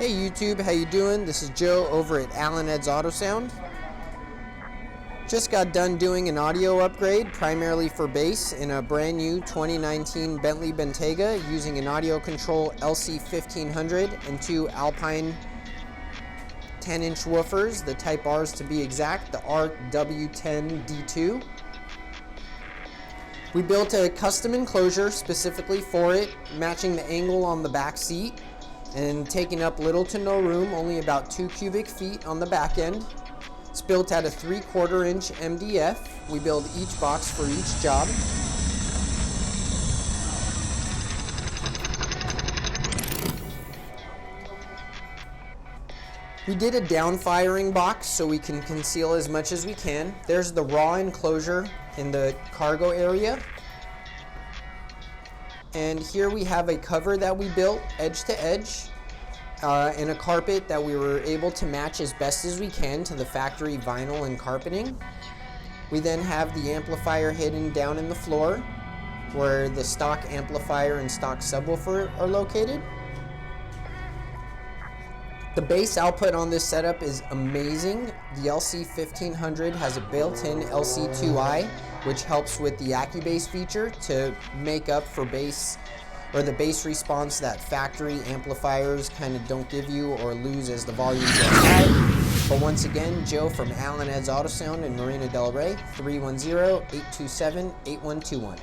Hey YouTube, how you doing? This is Joe over at Alan Ed's Auto Sound. Just got done doing an audio upgrade, primarily for bass, in a brand new 2019 Bentley Bentayga using an audio control LC1500 and two Alpine 10-inch woofers, the Type Rs to be exact, the RW10D2. We built a custom enclosure specifically for it, matching the angle on the back seat and taking up little to no room, only about 2 cubic feet on the back end. It's built at a 3/4 inch MDF. We build each box for each job. We did a down firing box so we can conceal as much as we can. There's the raw enclosure in the cargo area. And here we have a cover that we built edge to edge and a carpet that we were able to match as best as we can to the factory vinyl and carpeting. We then have the amplifier hidden down in the floor where the stock amplifier and stock subwoofer are located. The bass output on this setup is amazing. The LC1500 has a built-in LC2i, which helps with the AccuBass feature to make up for bass or the bass response that factory amplifiers kind of don't give you or lose as the volume gets high. But once again, Joe from Alan Ed's Auto Sound in Marina Del Rey, 310-827-8121.